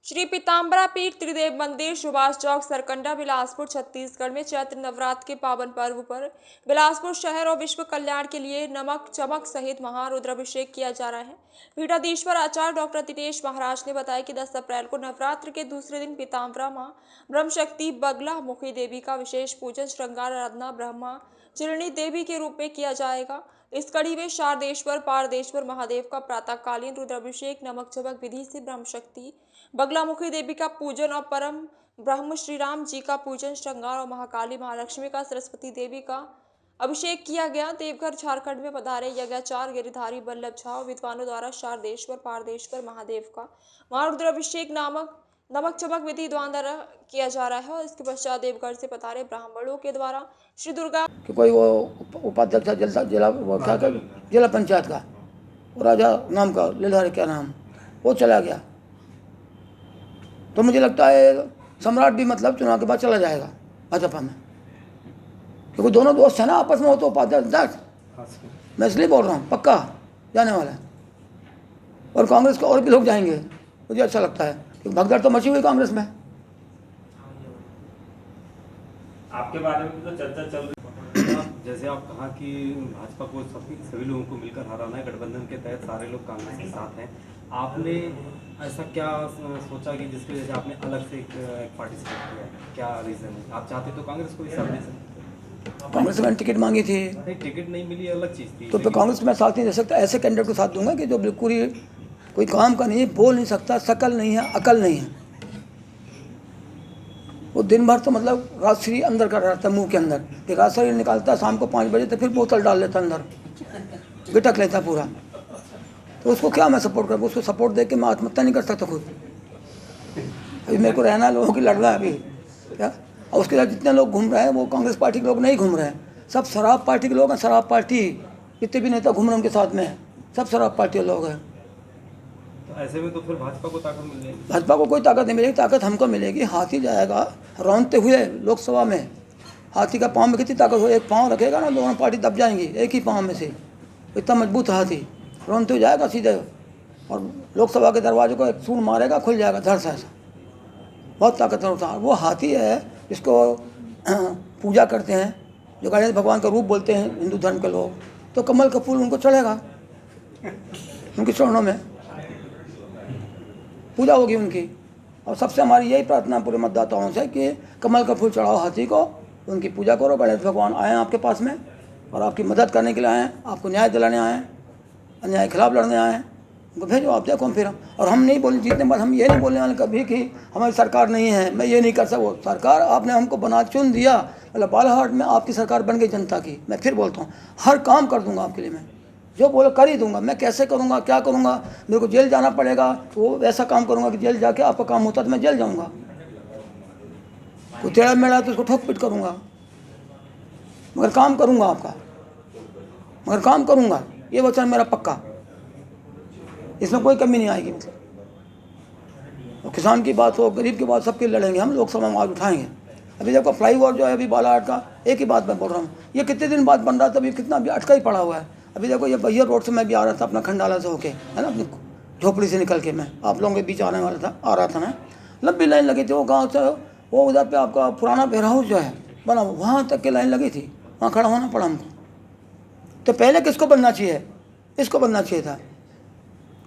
श्री पीताम्बरा पीठ त्रिदेव मंदिर सुभाष चौक सरकंडा बिलासपुर छत्तीसगढ़ में चैत्र नवरात्र के पावन पर्व पर बिलासपुर शहर और विश्व कल्याण के लिए नमक चमक सहित महारुद्राभिषेक किया जा रहा है। पीठाधीश्वर आचार्य डॉक्टर दिनेश महाराज ने बताया कि 10 अप्रैल को नवरात्र के दूसरे दिन पीताम्बरा मां ब्रह्मशक्ति बगला मुखी देवी का विशेष पूजन श्रृंगार आराधना ब्रह्मा चिरणी देवी के रूप में किया जाएगा। इस कड़ी में शारदेश्वर पारदेश्वर महादेव का प्रातःकालीन रुद्राभिषेक नमक चमक विधि से ब्रह्मशक्ति बगलामुखी देवी का पूजन और परम ब्रह्म श्री राम जी का पूजन श्रृंगार और महाकाली महालक्ष्मी का सरस्वती देवी का अभिषेक किया गया। देवघर झारखंड में पधारे यज्ञाचार्य गिरिधारी बल्लभ झा विद्वानों द्वारा शारदेश्वर पारदेश्वर महादेव का महारुद्राभिषेक नामक नमक चमक विधि द्वारा किया जा रहा है और इसके पश्चात देवघर से पधारे ब्राह्मणों के द्वारा श्री दुर्गा कि कोई वो उपाध्यक्ष जिला वो क्या कर जिला पंचायत का राजा नाम का लीलाधारी क्या नाम वो चला गया, तो मुझे लगता है सम्राट भी मतलब चुनाव के बाद चला जाएगा भाजपा में, क्योंकि दोनों दोस्त हैं ना आपस में। वो तो उपाध्यक्ष मैं इसलिए बोल रहा हूँ पक्का जाने वाला है, और कांग्रेस के और भी लोग जाएंगे। मुझे अच्छा लगता है क्योंकि भगदड़ तो मची हुई कांग्रेस में। आपके बारे में तो चर्चा चल रही है, जैसे आप कहा कि भाजपा को सभी लोगों को मिलकर हराना है, गठबंधन के तहत सारे लोग कांग्रेस के साथ हैं। आपने ऐसा क्या सोचा कि जिसकी वजह से आपने अलग से एक पार्टिसिपेट किया, क्या रीज़न है? आप चाहते तो कांग्रेस को भी साथ दे सकते। कांग्रेस में टिकट मांगी थी, नहीं टिकट नहीं मिली, अलग चीज़ थी। तो फिर कांग्रेस में साथ नहीं दे सकता। ऐसे कैंडिडेट को साथ दूंगा कि जो बिल्कुल ही कोई काम का नहीं है, बोल नहीं सकता, शकल नहीं है, अकल नहीं है। वो दिन भर तो मतलब राजश्री अंदर कर रहता है मुंह के अंदर, फिर राजश्री निकालता है शाम को 5 बजे, तो फिर बोतल डाल लेता अंदर, बिटक लेता पूरा। तो उसको क्या मैं सपोर्ट करूँ? उसको सपोर्ट दे के मैं आत्महत्या नहीं कर सकता खुद। अभी मेरे को रहना है, लोगों की लड़ रहा है अभी क्या, और उसके साथ जितने लोग घूम रहे हैं वो कांग्रेस पार्टी के लोग नहीं घूम रहे हैं, सब शराब पार्टी के लोग हैं। शराब पार्टी जितने भी नेता घूम रहे हैं उनके साथ में सब शराब पार्टी के लोग हैं। तो ऐसे में तो फिर भाजपा को ताकत मिल जाएगी। भाजपा को कोई ताकत नहीं मिलेगी, ताकत हमको मिलेगी। हाथी जाएगा रौंदते हुए लोकसभा में, हाथी का पाँव में कितनी ताकत हो, एक पाँव रखेगा ना दोनों पार्टी दब जाएंगी एक ही पाँव में से, इतना मजबूत हाथी रौंदते हुए जाएगा सीधे, और लोकसभा के दरवाजे को एक सूंड मारेगा, खुल जाएगा धड़ से ऐसा। बहुत ताकतवर होता है वो हाथी है, जिसको पूजा करते हैं, जो गणेश भगवान का रूप बोलते हैं हिंदू धर्म के लोग, तो कमल का फूल उनको चढ़ेगा, उनके चरणों में पूजा होगी उनकी। और सबसे हमारी यही प्रार्थना पूरे मतदाताओं से कि कमल का फूल चढ़ाओ हाथी को, उनकी पूजा करो। गणेश भगवान आए हैं आपके पास में और आपकी मदद करने के लिए आए हैं, आपको न्याय दिलाने आए हैं, अन्याय के खिलाफ लड़ने आए हैं, उनको भेजो आप देखो। फिर और हम नहीं बोले जीतने बाद, हम ये नहीं बोलने वाले कभी कि हमारी सरकार नहीं है, मैं ये नहीं कर सकता। सरकार आपने हमको बना चुन दिया, मतलब बालाहाट में आपकी सरकार बन गई जनता की। मैं फिर बोलता हूँ हर काम कर दूंगा आपके लिए, मैं जो बोलो कर ही दूंगा। मैं कैसे करूँगा, क्या करूँगा, मेरे को जेल जाना पड़ेगा तो वो वैसा काम करूँगा कि जेल जाके आपका काम होता तो मैं जेल जाऊँगा। कोई टेढ़ा मेढ़ा तो उसको ठोक पीट करूँगा, मगर काम करूँगा आपका, मगर काम करूँगा, ये वचन मेरा पक्का, इसमें कोई कमी नहीं आएगी। मतलब और किसान की बात हो, गरीब की बात, सबके लड़ेंगे हम, लोकसभा में आवाज़ उठाएंगे। अभी देखो फ्लाईओवर जो है अभी बालाघाट का, एक ही बात मैं बोल रहा हूँ, ये कितने दिन बाद बन रहा था, अभी कितना अभी अटका ही पड़ा हुआ है। अभी देखो ये बैया रोड से मैं भी आ रहा था अपना खंडाला से होके, है ना, अपनी झोपड़ी से निकल के मैं आप लोगों के बीच आने वाला था, आ रहा था मैं, लंबी लाइन लगी थी। वो गाँव से वो उधर पे आपका पुराना वेयर हाउस जो है बना, वहाँ तक की लाइन लगी थी, वहाँ खड़ा होना पड़ा हमको। तो पहले किसको बनना चाहिए? इसको बनना चाहिए था।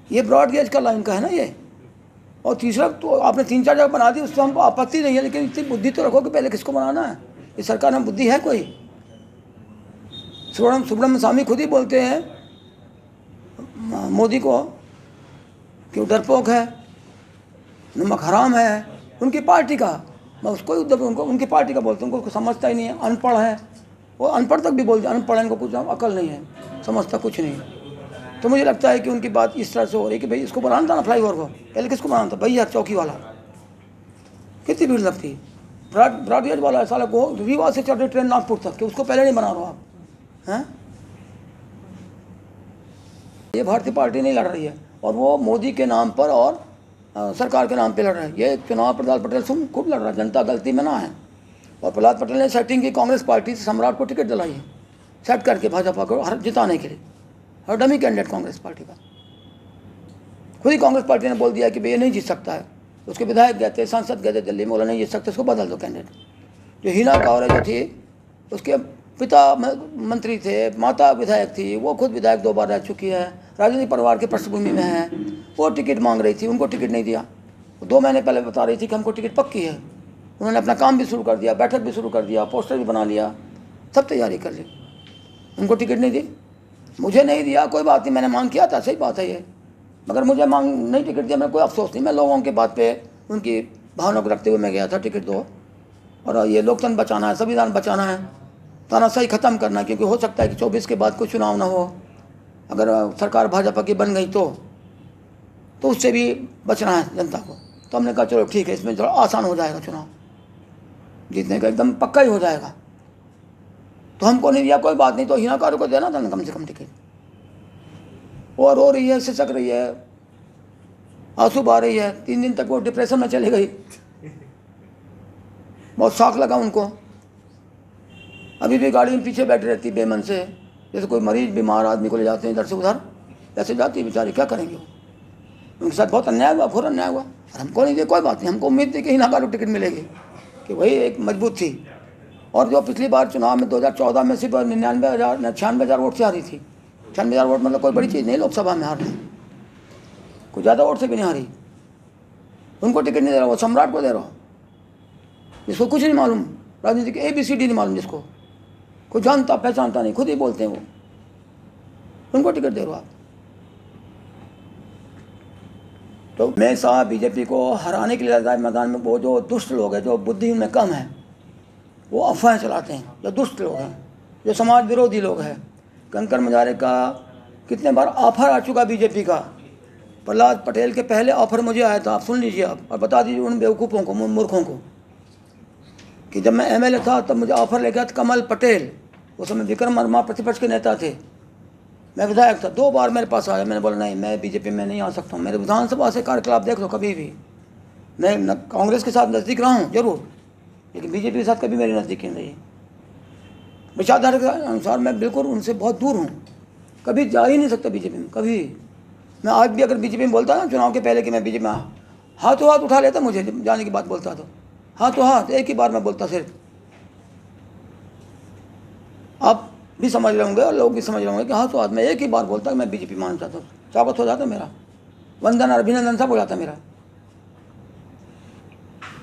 ये ब्रॉड गेज का लाइन का है ना ये। और तीसरा तो आपने 3-4 जगह बना दी, उससे हमको आपत्ति नहीं है, लेकिन इतनी बुद्धि तो रखो कि पहले किसको बनाना है। इस सरकार में बुद्धि है कोई? सुब्रमण्यम स्वामी खुद ही बोलते हैं मोदी को कि वो डरपोक है, नमक हराम है, उनकी पार्टी का। मैं उसको उनको उनकी पार्टी का बोलते हैं, उनको समझता ही नहीं है, अनपढ़ है वो। अनपढ़ तक भी बोलते हैं, अनपढ़ इनको कुछ अकल नहीं है, समझता कुछ नहीं है। तो मुझे लगता है कि उनकी बात इस तरह से हो रही है कि भाई इसको बनाना था ना फ्लाईओवर को, पहले किसको बनाना था? भैया चौकी वाला, कितनी भीड़ लगती। ब्रॉडगेज वाला साला को रीवा से चढ़ रही ट्रेन नागपुर तक, कि उसको पहले नहीं बना रहा आप हैं। ये भारतीय पार्टी नहीं लड़ रही है, और वो मोदी के नाम पर और सरकार के नाम पे लड़ रहे हैं। ये चुनाव प्रहलाद पटेल से खूब लड़ रहा है, जनता गलती में ना है। और प्रहलाद पटेल ने सेटिंग की कांग्रेस पार्टी से सम्राट को टिकट दिलाई है, सेट करके भाजपा को जिताने के लिए, और डमी कैंडिडेट कांग्रेस पार्टी का। खुद ही कांग्रेस पार्टी ने बोल दिया कि भाई ये नहीं जीत सकता है, उसके विधायक गए थे, सांसद गए थे दिल्ली में, बोला नहीं ये शख्स को बदल दो कैंडिडेट। जो हिना कांवरे जो थी, उसके पिता मंत्री थे, माता विधायक थी, वो खुद विधायक 2 बार रह चुकी है, राजनीतिक परिवार की पृष्ठभूमि में है, वो टिकट मांग रही थी, उनको टिकट नहीं दिया। 2 महीने पहले बता रही थी कि हमको टिकट पक्की है। उन्होंने अपना काम भी शुरू कर दिया, बैठक भी शुरू कर दिया, पोस्टर भी बना लिया, सब तैयारी कर ली, उनको टिकट नहीं दी। मुझे नहीं दिया, कोई बात नहीं, मैंने मांग किया था, सही बात है ये, मगर मुझे मांग नहीं टिकट दिया, मैं कोई अफसोस नहीं। मैं लोगों के बात पे उनकी भावना को रखते हुए मैं गया था, टिकट दो, और ये लोकतंत्र बचाना है, संविधान बचाना है, तानाशाही ख़त्म करना है, क्योंकि हो सकता है कि 24 के बाद कोई चुनाव ना हो, अगर सरकार भाजपा की बन गई तो उससे भी बचना है जनता को। तो हमने कहा चलो ठीक है, इसमें थोड़ा आसान हो जाएगा, चुनाव जीतने का एकदम पक्का ही हो जाएगा। तो हमको नहीं दिया, कोई बात नहीं, तो हिना कांवरे को देना था ना कम से कम टिकट। वो रो रही है, सिसक रही है, आंसू बहा रही है, 3 दिन तक वो डिप्रेशन में चली गई, बहुत शौक लगा उनको। अभी भी गाड़ी में पीछे बैठी रहती बेमन से, जैसे कोई मरीज बीमार आदमी को ले जाते हैं इधर से उधर, ऐसे जाती है बेचारी, क्या करेंगे वो। उनके साथ बहुत अन्याय हुआ, घोर अन्याय हुआ, और हमको नहीं दिया, कोई बात नहीं, हमको उम्मीद थी कि हिना कांवरे को टिकट मिलेगी, कि वही एक मजबूत थी। और जो पिछली बार चुनाव में 2014 में सिर्फ 96,000 वोट से हारी थी। 96,000 वोट मतलब कोई बड़ी चीज़ नहीं, लोकसभा में हार रही, कुछ ज़्यादा वोट से भी नहीं हारी। उनको टिकट नहीं दे रहा, वो सम्राट को दे रहा, जिसको कुछ नहीं मालूम, राजनीति की ABCD नहीं मालूम, जिसको कोई जानता पहचानता नहीं, खुद ही बोलते हैं वो, उनको टिकट दे रहा आप। तो हमेशा बीजेपी को हराने के लिए मैदान में वो जो दुष्ट लोग हैं, जो बुद्धि उनमें कम है, वो अफवाहें चलाते हैं, जो दुष्ट लोग हैं, जो समाज विरोधी लोग हैं। कंकर मुजारे का कितने बार ऑफर आ चुका बीजेपी का, प्रहलाद पटेल के पहले ऑफर मुझे आया था, आप सुन लीजिए आप, और बता दीजिए उन बेवकूफ़ों को, मूर्खों को, कि जब मैं MLA था तब मुझे ऑफर लेके आया कमल पटेल, उस समय विक्रम वर्मा प्रतिपक्ष के नेता थे, मैं विधायक था। 2 बार मेरे पास आया, मैंने बोला नहीं, मैं बीजेपी में नहीं आ सकता हूँ, मेरे विधानसभा से कार्यकलाप देख लो कभी भी, मैं कांग्रेस के साथ नज़दीक रहा हूँ जरूर, लेकिन बीजेपी के साथ कभी मेरी नज़दीकी नहीं है। विचारधारा के अनुसार मैं बिल्कुल उनसे बहुत दूर हूँ, कभी जा ही नहीं सकता बीजेपी में, कभी। मैं आज भी अगर बीजेपी में बोलता ना चुनाव के पहले कि मैं बीजेपी में, हाथों हाथ उठा लेता मुझे, जाने की बात बोलता तो हाथों हाथ एक ही बार में बोलता सिर्फ। आप भी समझ रहे होंगे और लोग भी समझ रहे होंगे कि हाथों हाथ में एक ही बार बोलता कि मैं बीजेपी मानना चाहता हूँ, स्वागत हो जाता मेरा, वंदन और अभिनंदन सब हो जाता मेरा।